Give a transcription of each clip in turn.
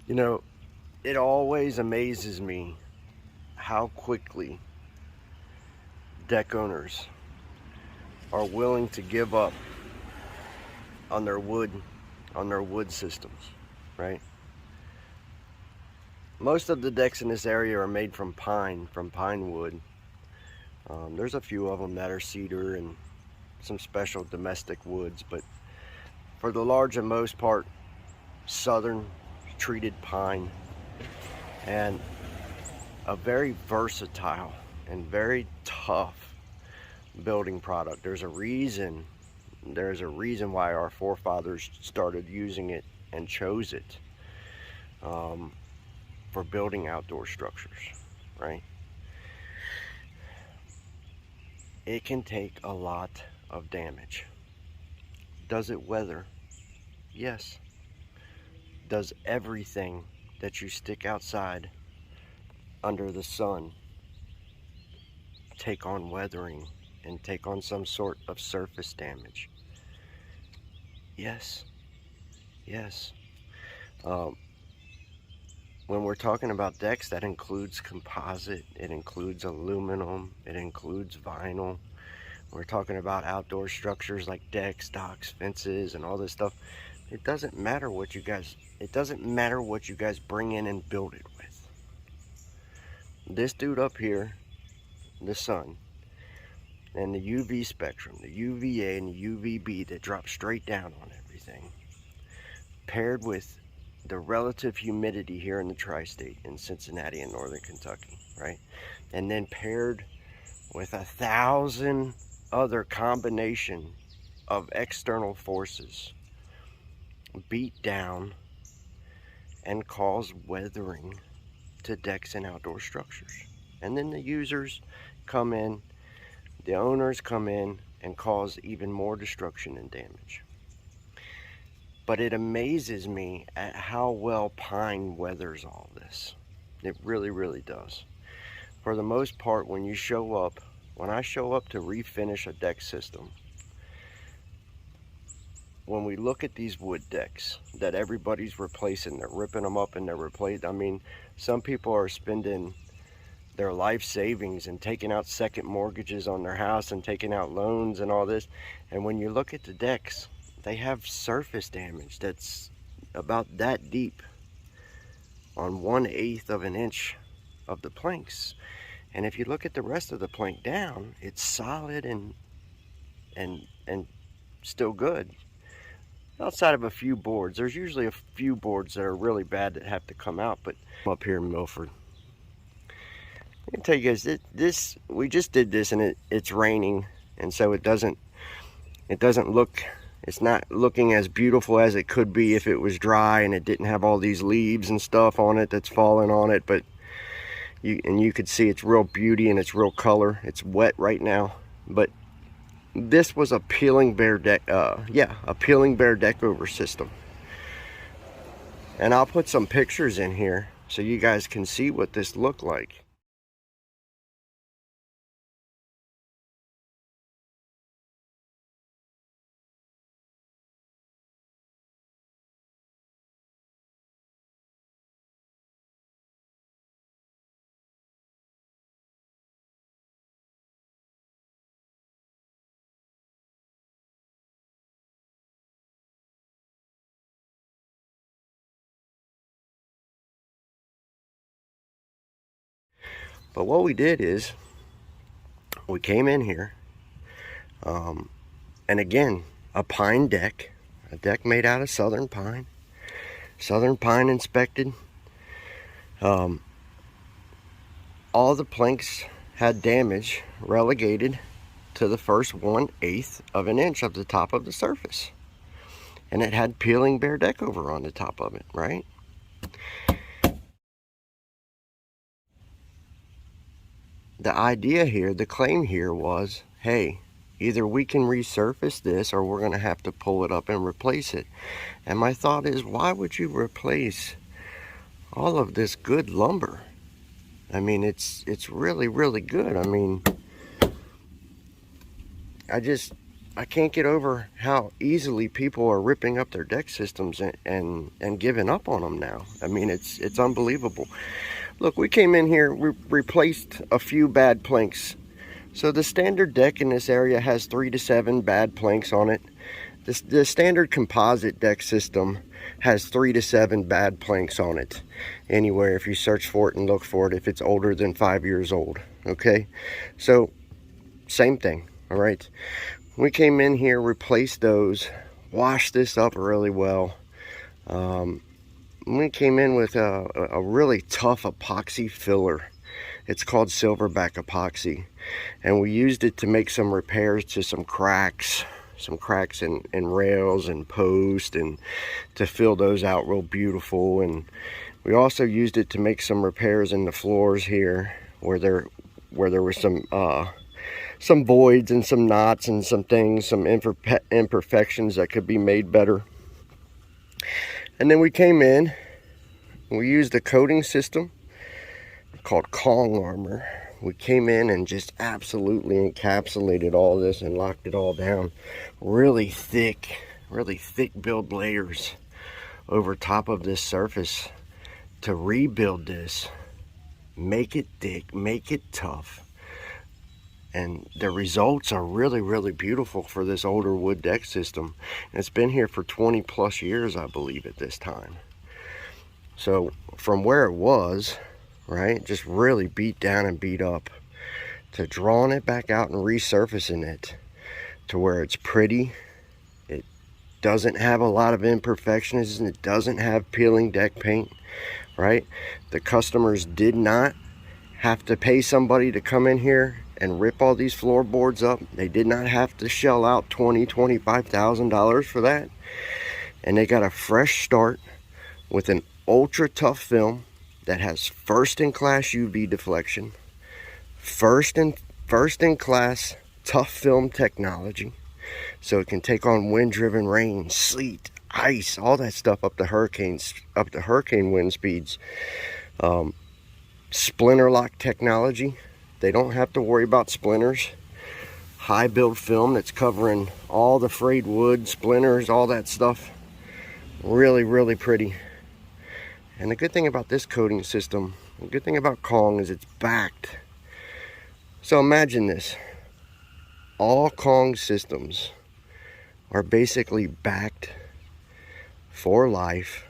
You know, it always amazes me how quickly deck owners are willing to give up on their wood systems, right? Most of the decks in this area are made from pine wood. There's a few of them that are cedar and some special domestic woods, but for the large and most part, southern treated pine, and a very versatile and very tough building product. There's a reason why our forefathers started using it and chose it for building outdoor structures, right? It can take a lot of damage. Does it weather? Yes. Does everything that you stick outside under the sun take on weathering and take on some sort of surface damage? Yes. Yes. When we're talking about decks, that includes composite, it includes aluminum, it includes vinyl. We're talking about outdoor structures like decks, docks, fences, and all this stuff. It doesn't matter what you guys bring in and build it with. This dude up here, the sun, and the UV spectrum, the UVA and the UVB that drop straight down on everything, paired with the relative humidity here in the tri-state in Cincinnati and northern Kentucky, right? And then paired with 1,000 other combination of external forces beat down and cause weathering to decks and outdoor structures. And then the users come in, the owners come in and cause even more destruction and damage. But it amazes me at how well pine weathers all this. It really, really does. For the most part, when I show up to refinish a deck system, when we look at these wood decks that everybody's replacing, they're ripping them up and they're replacing. I mean, some people are spending their life savings and taking out second mortgages on their house and taking out loans and all this. And when you look at the decks, they have surface damage that's about that deep on 1/8 of an inch of the planks. And if you look at the rest of the plank down, it's solid and still good. Outside of a few boards, there's usually a few boards that are really bad that have to come out, but up here in Milford, I can tell you guys, we just did this and it's raining, and so it doesn't look, it's not looking as beautiful as it could be if it was dry and it didn't have all these leaves and stuff on it that's falling on it. But you could see it's real beauty and it's real color. It's wet right now, but this was a peeling Behr Deckover system. And I'll put some pictures in here so you guys can see what this looked like. But what we did is we came in here, and again, a pine deck, a deck made out of southern pine inspected. All the planks had damage relegated to the first 1/8 of an inch of the top of the surface, and it had peeling Behr Deckover on the top of it, right? The idea here, the claim here was, hey, either we can resurface this or we're going to have to pull it up and replace it. And my thought is, why would you replace all of this good lumber? I mean, it's really, really good. I mean, I can't get over how easily people are ripping up their deck systems and giving up on them now. I mean, it's unbelievable. Look, we came in here, we replaced a few bad planks. So the standard deck in this area has 3 to 7 bad planks on it. The standard composite deck system has 3 to 7 bad planks on it. Anywhere, if you search for it and look for it, if it's older than 5 years old, okay? So, same thing, all right? We came in here, replaced those, washed this up really well. We came in with a really tough epoxy filler. It's called silverback epoxy. And we used it to make some repairs to some cracks in rails and posts, and to fill those out real beautiful. And we also used it to make some repairs in the floors here where there were some voids and some knots and some things, some imperfections that could be made better. And then we came in, we used a coating system called Kong Armor. We came in and just absolutely encapsulated all this and locked it all down. Really thick build layers over top of this surface to rebuild this, make it thick, make it tough. And the results are really beautiful for this older wood deck system. And it's been here for 20 plus years, I believe, at this time. So from where it was, right, just really beat down and beat up, to drawing it back out and resurfacing it to where it's pretty, it doesn't have a lot of imperfections, and it doesn't have peeling deck paint, right? The customers did not have to pay somebody to come in here and rip all these floorboards up. They did not have to shell out $25,000 for that. And they got a fresh start with an ultra tough film that has first in class UV deflection, first in class tough film technology, so it can take on wind driven rain, sleet, ice, all that stuff up to hurricane wind speeds. Splinter lock technology. They don't have to worry about splinters. High build film that's covering all the frayed wood, splinters, all that stuff. Really pretty. And the good thing about this coating system, the good thing about Kong, is it's backed. So imagine this. All Kong systems are basically backed for life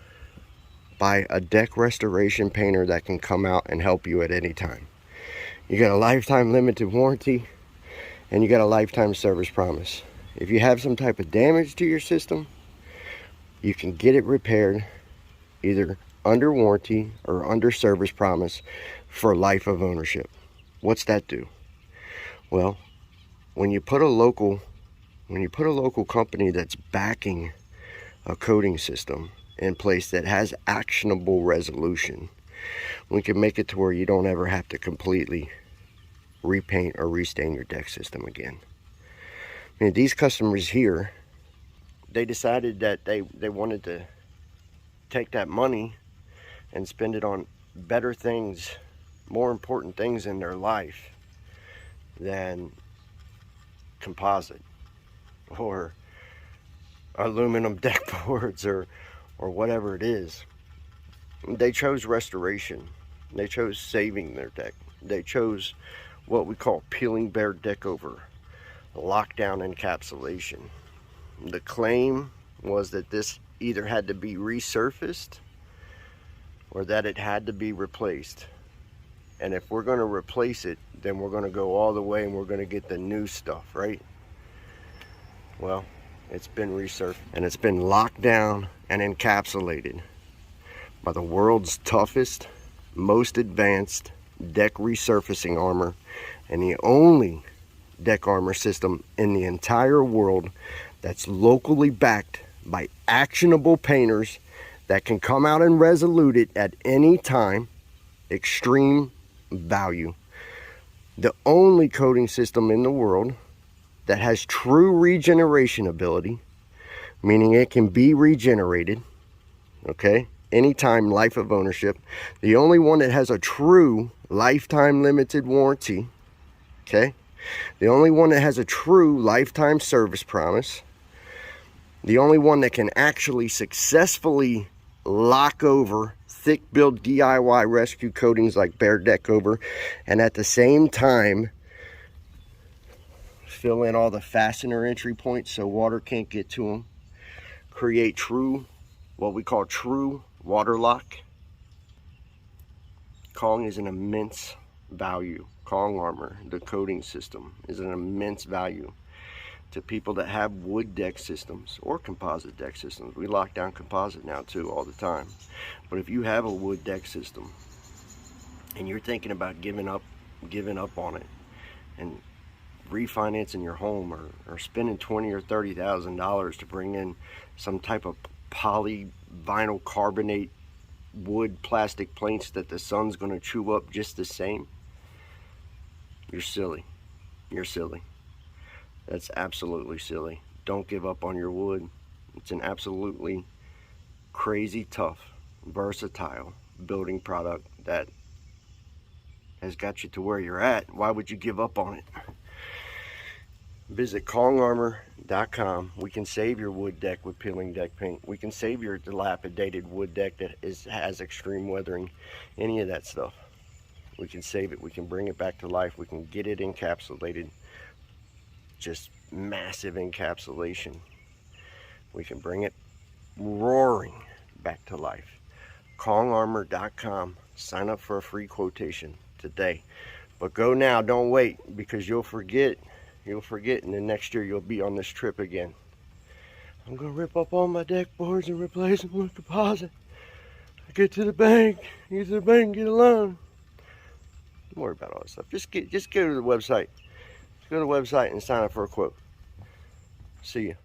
by a deck restoration painter that can come out and help you at any time. You got a lifetime limited warranty, and you got a lifetime service promise. If you have some type of damage to your system, you can get it repaired either under warranty or under service promise for life of ownership. What's that do? Well, when you put a local company that's backing a coating system in place that has actionable resolution, we can make it to where you don't ever have to completely repaint or restain your deck system again. I mean, these customers here, they decided that they wanted to take that money and spend it on better things, more important things in their life than composite or aluminum deck boards or whatever it is. They chose restoration. They chose saving their deck. They chose what we call peeling Behr Deckover, lockdown encapsulation. The claim was that this either had to be resurfaced or that it had to be replaced. And if we're going to replace it, then we're going to go all the way and we're going to get the new stuff, right? Well, it's been resurfaced and it's been locked down and encapsulated by the world's toughest, most advanced deck resurfacing armor, and the only deck armor system in the entire world that's locally backed by actionable painters that can come out and resolute it at any time. Extreme value. The only coating system in the world that has true regeneration ability, meaning it can be regenerated, okay, anytime, life of ownership. The only one that has a true lifetime limited warranty, okay, The only one that has a true lifetime service promise. The only one that can actually successfully lock over thick build DIY rescue coatings like Behr Deckover, and at the same time fill in all the fastener entry points so water can't get to them. Create true, what we call true water lock. Kong is an immense value. Kong Armor, the coating system, is an immense value to people that have wood deck systems or composite deck systems. We lock down composite now too all the time. But if you have a wood deck system and you're thinking about giving up on it and refinancing your home, or spending $20,000 or $30,000 to bring in some type of poly vinyl carbonate wood plastic plates that the sun's going to chew up just the same, you're silly. You're silly. That's absolutely silly. Don't give up on your wood. It's an absolutely crazy tough, versatile building product that has got you to where you're at. Why would you give up on it? Visit kongarmor.com. We can save your wood deck with peeling deck paint. We can save your dilapidated wood deck that has extreme weathering. Any of that stuff. We can save it. We can bring it back to life. We can get it encapsulated. Just massive encapsulation. We can bring it roaring back to life. kongarmor.com. Sign up for a free quotation today. But go now, don't wait, because you'll forget. You'll forget, and then next year you'll be on this trip again. I'm gonna rip up all my deck boards and replace them with composite. I get to the bank, get a loan. Don't worry about all that stuff. Just go to the website. Go to the website and sign up for a quote. See you.